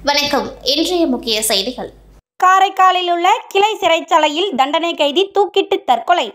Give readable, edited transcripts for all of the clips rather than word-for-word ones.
வணக்கம். இன்றைய முக்கிய செய்திகள். காரைக்காலில் உள்ள கிளை சிறைச்சாலையில் தண்டனை கைதி தூக்கிட்டு தற்கொலை.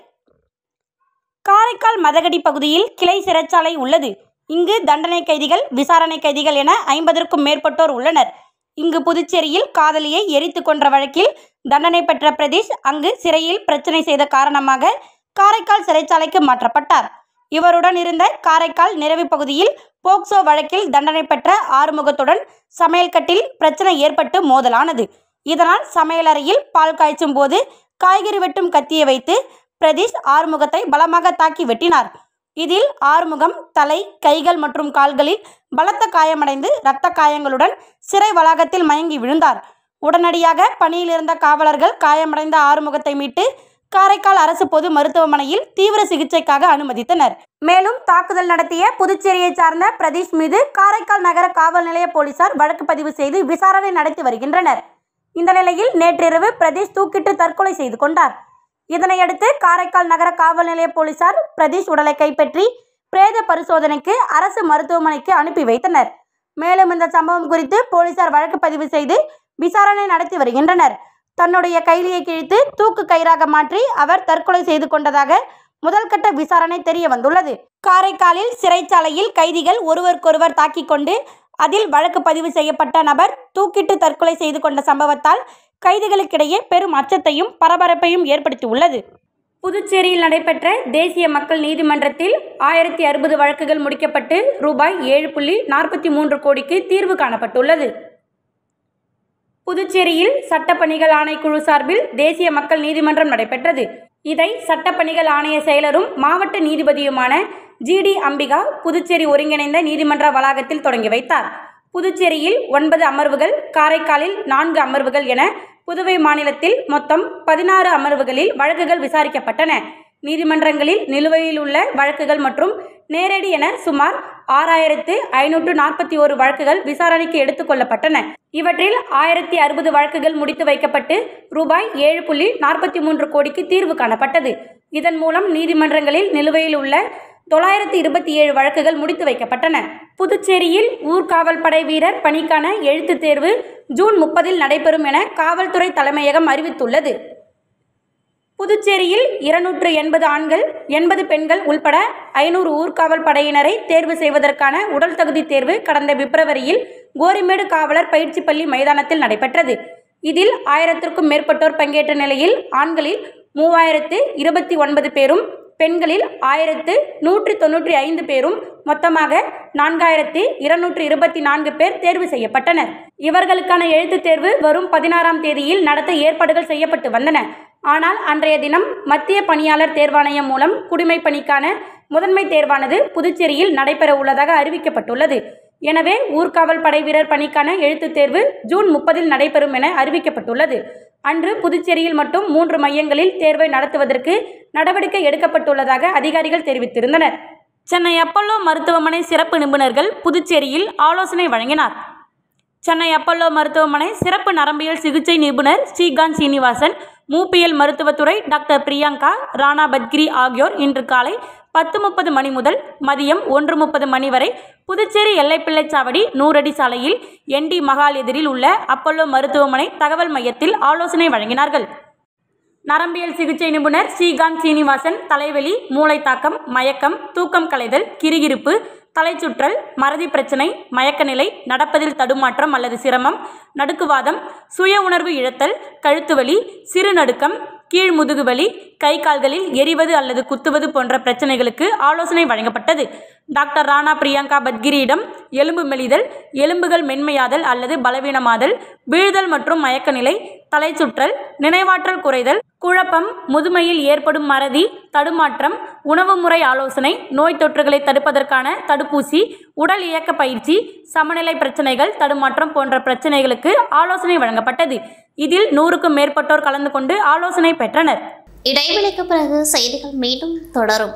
காரைக்கால் மதகடி பகுதியில் கிளை சிறைச்சாலை உள்ளது. இங்கு தண்டனை கைதிகள், விசாரணை கைதிகள் என 50க்கும் மேற்பட்டோர் உள்ளனர். இங்கு புதுச்சேரியில் காதலியை எரித்து கொன்ற வழக்கில் தண்டனை பெற்ற பிரதீஷ் அங்கு சிறையில் பிரச்சனை செய்த காரணமாக காரைக்கால் சிறைச்சாலைக்கு மாற்றப்பட்டார். இவருடன் இருந்த காரைக்கால் நிரவி பகுதியில் போக்சோ வழக்கில் தண்டனை பெற்ற ஆறுமுகத்துடன் சமையல் கட்டில் பிரச்சனை ஏற்பட்டு மோதலானது. இதனால் சமையலறையில் பால் காய்ச்சும் போது காய்கறி வெட்டும் கத்தியை வைத்து பிரதீஷ் ஆறுமுகத்தை பலமாக தாக்கி வெட்டினார். இதில் ஆறுமுகம் தலை, கைகள் மற்றும் கால்களில் பலத்த காயமடைந்து இரத்த காயங்களுடன் சிறை வளாகத்தில் மயங்கி விழுந்தார். உடனடியாக பணியில் இருந்த காவலர்கள் காயமடைந்த ஆறுமுகத்தை மீட்டு காரைக்கால் அரசு பொது மருத்துவமனையில் தீவிர சிகிச்சைக்காக அனுமதித்தனர். மேலும் தாக்குதல் நடத்திய புதுச்சேரியை சார்ந்த பிரதீஷ் மீது காரைக்கால் நகர காவல் நிலைய போலீசார் வழக்கு பதிவு செய்து விசாரணை நடத்தி வருகின்றனர். இந்த நிலையில் நேற்றிரவு பிரதீஷ் தூக்கிட்டு தற்கொலை செய்து கொண்டார். இதனையடுத்து காரைக்கால் நகர காவல் நிலைய போலீசார் பிரதீஷ் உடலை கைப்பற்றி பிரேத பரிசோதனைக்கு அரசு மருத்துவமனைக்கு அனுப்பி வைத்தனர். மேலும் இந்த சம்பவம் குறித்து போலீசார் வழக்கு பதிவு செய்து விசாரணை நடத்தி வருகின்றனர். தன்னுடைய கைலியை கிழித்து தூக்கு கயிறாக மாற்றி அவர் தற்கொலை செய்து கொண்டதாக முதல்கட்ட விசாரணை தெரிய வந்துள்ளது. காரைக்காலில் சிறைச்சாலையில் கைதிகள் ஒருவருக்கொருவர் தாக்கிக் கொண்டு அதில் வழக்கு பதிவு செய்யப்பட்ட நபர் தூக்கிட்டு தற்கொலை செய்து கொண்ட சம்பவத்தால் கைதிகளுக்கிடையே பெரும் அச்சத்தையும் பரபரப்பையும் ஏற்படுத்தியுள்ளது. புதுச்சேரியில் நடைபெற்ற தேசிய மக்கள் நீதிமன்றத்தில் 1060 வழக்குகள் முடிக்கப்பட்டு ரூபாய் 7.43 கோடிக்கு தீர்வு காணப்பட்டுள்ளது. புதுச்சேரியில் சட்டப்பணிகள் ஆணைக்குழு சார்பில் தேசிய மக்கள் நீதிமன்றம் நடைபெற்றது. இதை சட்டப்பணிகள் ஆணைய செயலரும் மாவட்ட நீதிபதியுமான ஜி.டி. அம்பிகா புதுச்சேரி ஒருங்கிணைந்த நீதிமன்ற வளாகத்தில் தொடங்கி வைத்தார். புதுச்சேரியில் 9 அமர்வுகள், காரைக்காலில் 4 அமர்வுகள் என புதுவை மாநிலத்தில் மொத்தம் 16 அமர்வுகளில் வழக்குகள் விசாரிக்கப்பட்டன. நீதிமன்றங்களில் நிலுவையில் உள்ள வழக்குகள் மற்றும் நேரடி என சுமார் 6541 வழக்குகள் விசாரணைக்கு எடுத்துக் கொள்ளப்பட்டன. இவற்றில் 1060 வழக்குகள் முடித்து வைக்கப்பட்டு ரூபாய் 7.43 கோடிக்கு தீர்வு காணப்பட்டது. இதன் மூலம் நீதிமன்றங்களில் நிலுவையில் உள்ள 927 வழக்குகள் முடித்து வைக்கப்பட்டன. புதுச்சேரியில் ஊர்காவல் படை வீரர் பணிக்கான எழுத்துத் தேர்வு ஜூன் 30 நடைபெறும் என காவல்துறை தலைமையகம் அறிவித்துள்ளது. புதுச்சேரியில் 280 ஆண்கள், 80 பெண்கள் உள்பட 500 ஊர்காவல் படையினரை தேர்வு செய்வதற்கான உடல் தகுதி தேர்வு கடந்த பிப்ரவரியில் கோரிமேடு காவலர் பயிற்சி பள்ளி மைதானத்தில் நடைபெற்றது. இதில் 1000க்கும் மேற்பட்டோர் பங்கேற்ற நிலையில் ஆண்களில் 3029 பேரும், பெண்களில் 1195 பேரும், மொத்தமாக 4224 பேர் தேர்வு செய்யப்பட்டனர். இவர்களுக்கான எழுத்துத் தேர்வு வரும் 16ஆம் தேதியில் நடத்த ஏற்பாடுகள் செய்யப்பட்டு வந்தன. ஆனால் அன்றைய தினம் மத்திய பணியாளர் தேர்வாணையம் மூலம் குடிமை பணிக்கான முதன்மை தேர்வானது புதுச்சேரியில் நடைபெற உள்ளதாக அறிவிக்கப்பட்டுள்ளது. எனவே ஊர்காவல் படை வீரர் பணிக்கான எழுத்துத் தேர்வு ஜூன் 30 நடைபெறும் என அறிவிக்கப்பட்டுள்ளது. அன்று புதுச்சேரியில் மட்டும் 3 மையங்களில் தேர்வை நடத்துவதற்கு நடவடிக்கை எடுக்கப்பட்டுள்ளதாக அதிகாரிகள் தெரிவித்திருந்தனர். சென்னை அப்பல்லோ மருத்துவமனை சிறப்பு நிபுணர்கள் புதுச்சேரியில் ஆலோசனை வழங்கினார். சென்னை அப்பல்லோ மருத்துவமனை சிறப்பு நரம்பியல் சிகிச்சை நிபுணர் ஸ்ரீகாந்த் சீனிவாசன், மூப்பியல் மருத்துவத்துறை டாக்டர் பிரியங்கா ராணா பத்கிரி ஆகியோர் இன்று காலை 10:30 மணி முதல் மதியம் 1:30 மணி வரை புதுச்சேரி எல்லைப்பிள்ளைச்சாவடி 100 அடி சாலையில் ND மகால் எதிரில் உள்ள அப்பல்லோ மருத்துவமனை தகவல் மையத்தில் ஆலோசனை வழங்கினார்கள். நரம்பியல் சிகிச்சை நிபுணர் ஸ்ரீகாந்த் சீனிவாசன் தலைவலி, மூளைத்தாக்கம், மயக்கம், தூக்கம் கலைதல், கிறுகிறுப்பு, தலைச்சுற்றல், மறதி பிரச்சனை, மயக்க நிலை, நடப்பதில் தடுமாற்றம் அல்லது சிரமம், நடுக்குவாதம், சுய உணர்வு இழத்தல், கழுத்துவலி, சிறுநடுக்கம், கீழ் முதுகுவலி, கை கால்களில் எரிவது அல்லது குத்துவது போன்ற பிரச்சனைகளுக்கு ஆலோசனை வழங்கப்பட்டது. டாக்டர் ராணா பிரியங்கா பத்கிரியிடம் எலும்பு மெலிதல், எலும்புகள் மென்மையாதல் அல்லது பலவீனமாதல், வீழ்தல் மற்றும் மயக்க நிலை, தலைச்சுற்றல், நினைவாற்றல் குறைதல், குழப்பம், முதுமையில் ஏற்படும் மறதி, தடுமாற்றம், உணவு முறை ஆலோசனை, நோய் தொற்றுகளை தடுப்பதற்கான தடுப்பூசி, உடல் இயக்க பயிற்சி, சமநிலை பிரச்சனைகள், தடுமாற்றம் போன்ற பிரச்சனைகளுக்கு ஆலோசனை வழங்கப்பட்டது. இதில் 100க்கும் மேற்பட்டோர் கலந்து கொண்டு ஆலோசனை பெற்றனர். இடைவெளிக்கு பிறகு செய்திகள் மீண்டும் தொடரும்.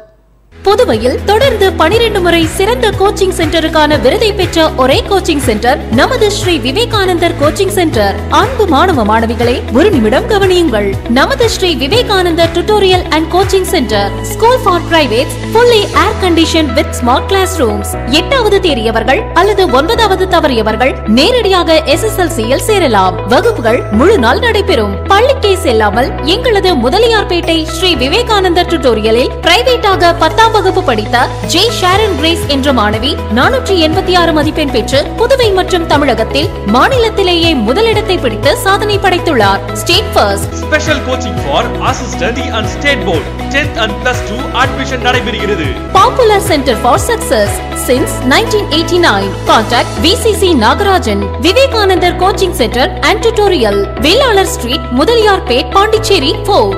புதுவையில் தொடர்ந்து 12 முறை சிறந்த கோச்சிங் சென்டருக்கான விருதை பெற்ற ஒரே கோச்சிங் சென்டர் நமது ஸ்ரீ விவேகானந்தர் கோச்சிங் சென்டர். அன்பு மாணவ மாணவிகளை ஒரு நிமிடம் கவனியுங்கள். நமது Shri Vivekanandar tutorial and coaching centre school for privates, fully air conditioned with smart classrooms. 8வது தேறியவர்கள் அல்லது 9வது தவறியவர்கள் நேரடியாக SSLC-யில் சேரலாம். வகுப்புகள் முழு நாள் நடைபெறும். பள்ளிக்கே செல்லாமல் எங்களது முதலியார்பேட்டை ஸ்ரீ விவேகானந்தர் டியூட்டோரியலில் பிரைவேட்டாக 10ஆம் வகுப்பு படித்த ஜே ஷாரன் கிரேஸ் என்ற மாணவி 486 மதிப்பெண் பெற்று புதுவை மற்றும் தமிழகத்தில் மாநிலத்திலேயே முதலிடத்தை பிடித்து சாதனை படைத்துள்ளார். State first. Special coaching for assistant and state board 10th and +2 admission நடைபெறுகிறது. Popular centre for success since 1989. Contact VCC Nagarajan. Vivekanandar coaching centre and tutorial, Vellalar street, Mudaliarpet, Pondicherry. Phone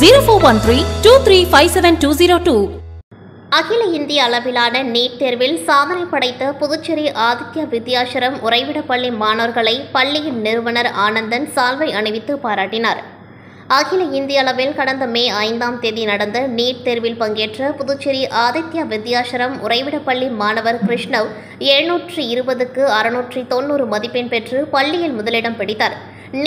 04132357 அகில இந்திய அளவிலான நீட் தேர்வில் சாதனை படைத்த புதுச்சேரி ஆதித்யா வித்யாசரம் உறைவிட பள்ளி மாணவர்களை பள்ளியின் நிறுவனர் ஆனந்தன் சால்வை அணிவித்து பாராட்டினார். அகில இந்திய அளவில் கடந்த மே 5ஆம் தேதி நடந்த நீட் தேர்வில் பங்கேற்ற புதுச்சேரி ஆதித்யா வித்யாசரம் உறைவிட பள்ளி மாணவர் கிருஷ்ணவ் 720க்கு 690 மதிப்பெண் பெற்று பள்ளியில் முதலிடம் பிடித்தார்.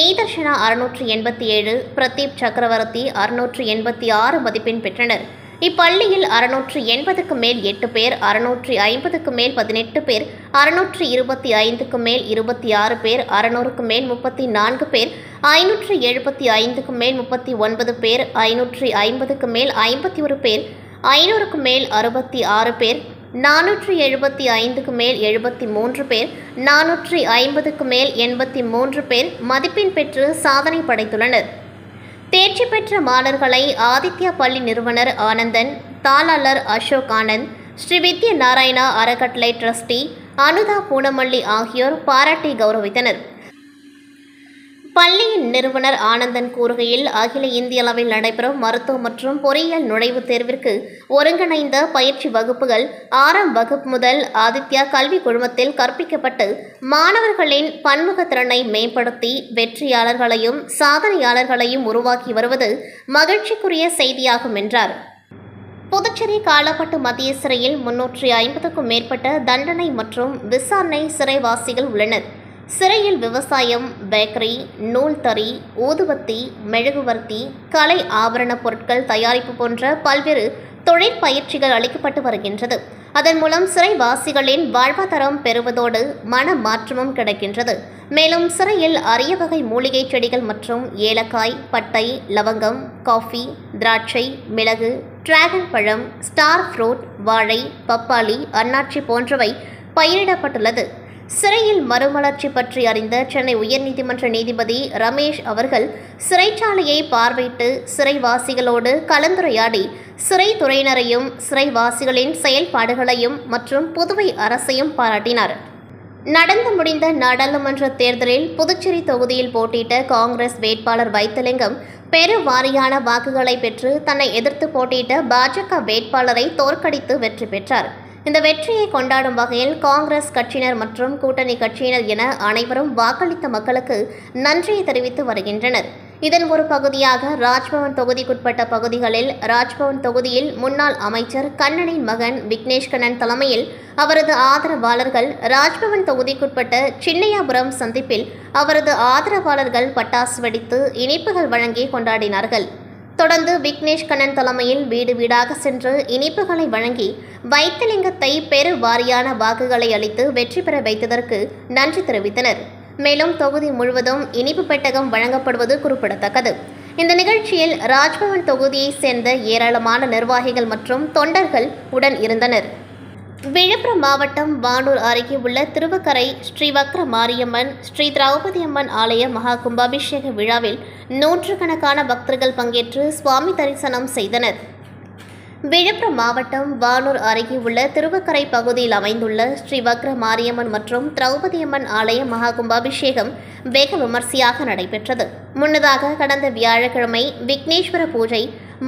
நீதர்ஷனா 687, பிரதீப் சக்கரவர்த்தி 686 மதிப்பெண் பெற்றனர். இப்பள்ளியில் 680க்கு மேல் 8 பேர், 650க்கு மேல் 18 பேர், 625க்கு மேல் 26 பேர், 600க்கு மேல் 34 பேர், 575க்கு மேல் 39 பேர், 550க்கு மேல் 51 பேர், 500க்கு மேல் 66 பேர், 475க்கு மேல் 73 பேர், 450க்கு மேல் 83 பேர் மதிப்பெண் பெற்று சாதனை படைத்துள்ளனர். தேர்ச்சி பெற்ற மாணவர்களை ஆதித்யா பள்ளி நிறுவனர் ஆனந்தன், தாளாளர் அசோக் ஆனந்த், ஸ்ரீ வித்ய நாராயணா அறக்கட்டளை டிரஸ்டி அனுதா பூனமல்லி ஆகியோர் பாராட்டி கௌரவித்தனர். பள்ளியின் நிறுவனர் ஆனந்தன் கூறுகையில், அகில இந்திய அளவில் நடைபெறும் மருத்துவ மற்றும் பொறியியல் நுழைவுத் தேர்விற்கு ஒருங்கிணைந்த பயிற்சி வகுப்புகள் 6ஆம் வகுப்பு முதல் ஆதித்யா கல்வி குழுமத்தில் கற்பிக்கப்பட்டு மாணவர்களின் பன்முகத்திறனை மேம்படுத்தி வெற்றியாளர்களையும் சாதனையாளர்களையும் உருவாக்கி வருவது மகிழ்ச்சிக்குரிய செய்தியாகும் என்றார். புதுச்சேரி காலாப்பட்டு மத்திய சிறையில் 350க்கும் மேற்பட்ட தண்டனை மற்றும் விசாரணை சிறைவாசிகள் உள்ளனர். சிறையில் விவசாயம், பேக்கரி, நூல் தறி, ஊதுவத்தி, மெழுகுவர்த்தி, கலை ஆபரண பொருட்கள் தயாரிப்பு போன்ற பல்வேறு தொழிற்பயிற்சிகள் அளிக்கப்பட்டு வருகின்றது. அதன் மூலம் சிறைவாசிகளின் வாழ்வாதாரம் பெறுவதோடு மன மாற்றமும் கிடைக்கின்றது. மேலும் சிறையில் அரிய வகை மூலிகை செடிகள் மற்றும் ஏலக்காய், பட்டை, லவங்கம், காஃபி, திராட்சை, மிளகு, டிராகன் பழம், ஸ்டார் ஃப்ரூட், வாழை, பப்பாளி, அன்னாச்சி போன்றவை பயிரிடப்பட்டுள்ளது. சிறையில் மறுமலர்ச்சி பற்றி அறிந்த சென்னை உயர்நீதிமன்ற நீதிபதி ரமேஷ் அவர்கள் சிறைச்சாலையை பார்வையிட்டு சிறைவாசிகளோடு கலந்துரையாடி சிறைத்துறையினரையும் சிறைவாசிகளின் செயல்பாடுகளையும் மற்றும் புதுவை அரசையும் பாராட்டினார். நடந்து முடிந்த நாடாளுமன்ற தேர்தலில் புதுச்சேரி தொகுதியில் போட்டியிட்ட காங்கிரஸ் வேட்பாளர் வைத்திலிங்கம் பெருவாரியான வாக்குகளை பெற்று தன்னை எதிர்த்து போட்டியிட்ட பாஜக வேட்பாளரை தோற்கடித்து வெற்றி பெற்றார். இந்த வெற்றியை கொண்டாடும் வகையில் காங்கிரஸ் கட்சியினர் மற்றும் கூட்டணி கட்சியினர் என அனைவரும் வாக்களித்த மக்களுக்கு நன்றியை தெரிவித்து வருகின்றனர். இதன் ஒரு பகுதியாக ராஜ்பவன் தொகுதிக்குட்பட்ட பகுதிகளில் ராஜ்பவன் தொகுதியில் முன்னாள் அமைச்சர் கண்ணனின் மகன் விக்னேஷ் கண்ணன் தலைமையில் அவரது ஆதரவாளர்கள் ராஜ்பவன் தொகுதிக்குட்பட்ட சின்னையாபுரம் சந்திப்பில் அவரது ஆதரவாளர்கள் பட்டாசு வெடித்து இனிப்புகள் வழங்கி கொண்டாடினார்கள். தொடர்ந்து விக்னேஷ் கண்ணன் தலைமையில் வீடு வீடாக சென்று இனிப்புகளை வழங்கி வைத்திலிங்கத்தை பெருவாரியான வாக்குகளை அளித்து வெற்றி பெற வைத்ததற்கு நன்றி தெரிவித்தனர். மேலும் தொகுதி முழுவதும் இனிப்பு பெட்டகம் வழங்கப்படுவது குறிப்பிடத்தக்கது. இந்த நிகழ்ச்சியில் ராஜ்பவன் தொகுதியைச் சேர்ந்த ஏராளமான நிர்வாகிகள் மற்றும் தொண்டர்கள் உடன் இருந்தனர். விழுப்புரம் மாவட்டம் வானூர் அருகே உள்ள திருவக்கரை ஸ்ரீ வக்ர மாரியம்மன், ஸ்ரீ திரௌபதி அம்மன் ஆலய மகா கும்பாபிஷேக விழாவில் நூற்றுக்கணக்கான பக்தர்கள் பங்கேற்று சுவாமி தரிசனம் செய்தனர். விழுப்புரம் மாவட்டம் வானூர் அருகே உள்ள திருவக்கரை பகுதியில் அமைந்துள்ள ஸ்ரீ வக்ர மாரியம்மன் மற்றும் திரௌபதி அம்மன் ஆலய மகா கும்பாபிஷேகம் வெகு விமர்சையாக நடைபெற்றது. முன்னதாக கடந்த வியாழக்கிழமை விக்னேஸ்வர பூஜை,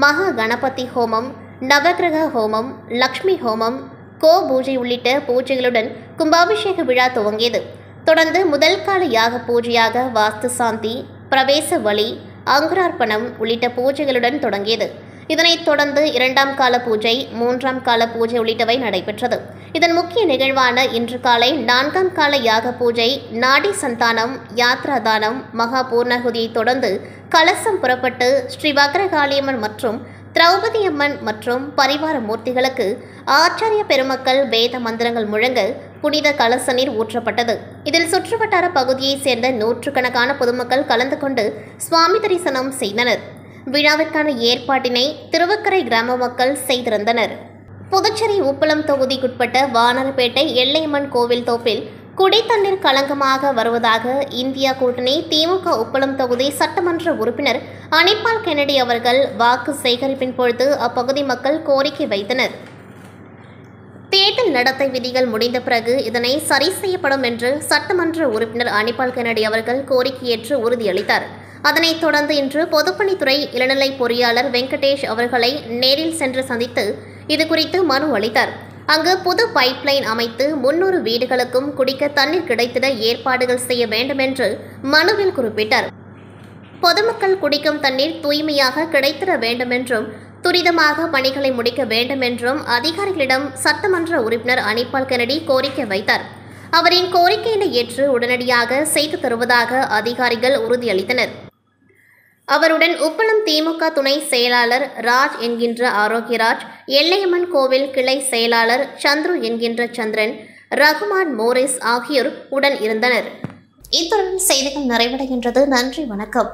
மகா கணபதி ஹோமம், நவகிரக ஹோமம், லக்ஷ்மி ஹோமம், கோ பூஜை உள்ளிட்ட பூஜைகளுடன் கும்பாபிஷேக விழா துவங்கியது. தொடர்ந்து முதல் கால யாக பூஜையாக வாஸ்து சாந்தி, பிரவேச வழி, அங்குரார்ப்பணம் உள்ளிட்ட பூஜைகளுடன் தொடங்கியது. இதனைத் தொடர்ந்து 2ஆம் கால பூஜை, 3ஆம் கால பூஜை உள்ளிட்டவை நடைபெற்றது. இதன் முக்கிய நிகழ்வான இன்று காலை 4ஆம் கால யாக பூஜை, நாடி சந்தானம், யாத்ரா தானம், மகா பூர்ணாகுதியை தொடர்ந்து கலசம் புறப்பட்டு ஸ்ரீ வக்ரகாளியம்மன் மற்றும் திரௌபதி அம்மன் மற்றும் பரிவார மூர்த்திகளுக்கு ஆச்சாரிய பெருமக்கள் வேத மந்திரங்கள் முழங்க புனித கலச நீர் ஊற்றப்பட்டது. இதில் சுற்றுவட்டார பகுதியைச் சேர்ந்த நூற்றுக்கணக்கான பொதுமக்கள் கலந்து கொண்டு சுவாமி தரிசனம் செய்தனர். விழாவிற்கான ஏற்பாட்டினை திருவக்கரை கிராம மக்கள் செய்திருந்தனர். புதுச்சேரி உப்பளம் தொகுதிக்குட்பட்ட வானரப்பேட்டை எல்லையம்மன் கோவில் தோப்பில் குடித்தண்ணீர் களங்கமாக வருவதாக இந்தியா கூட்டணி திமுக உப்பளம் தொகுதி சட்டமன்ற உறுப்பினர் அனிபால் கென்னடி அவர்கள் வாக்கு சேகரிப்பின் பொழுது அப்பகுதி மக்கள் கோரிக்கை வைத்தனர். தேர்தல் நடத்தை விதிகள் முடிந்த பிறகு இதனை சரி செய்யப்படும் என்று சட்டமன்ற உறுப்பினர் அனிபால் கென்னடி அவர்கள் கோரிக்கையேற்று உறுதியளித்தார். அதனைத் தொடர்ந்து இன்று பொதுப்பணித்துறை இளநிலை பொறியாளர் வெங்கடேஷ் அவர்களை நேரில் சென்று சந்தித்து இதுகுறித்து மனு அளித்தார். அங்கு புது பைப்லைன் அமைத்து 300 வீடுகளுக்கும் குடிக்க தண்ணீர் கிடைத்திட ஏற்பாடுகள் செய்ய வேண்டும் என்று மனுவில் குறிப்பிட்டார். பொதுமக்கள் குடிக்கும் தண்ணீர் தூய்மையாக கிடைத்திட வேண்டும் என்றும் துரிதமாக பணிகளை முடிக்க வேண்டும் என்றும் அதிகாரிகளிடம் சட்டமன்ற உறுப்பினர் அனிபால் கென்னடி கோரிக்கை வைத்தார். அவரின் கோரிக்கையினை ஏற்று உடனடியாக செய்து தருவதாக அதிகாரிகள் உறுதியளித்தனர். அவருடன் உப்பளம் திமுக துணை செயலாளர் ராஜ் என்கின்ற ஆரோக்கியராஜ், எல்லையம்மன் கோவில் கிளை செயலாளர் சந்துரு என்கின்ற சந்திரன், ரகுமான் மோரிஸ் ஆகியோர் உடன் இருந்தனர். இத்துடன் செய்திகள் நிறைவடைகின்றது. நன்றி, வணக்கம்.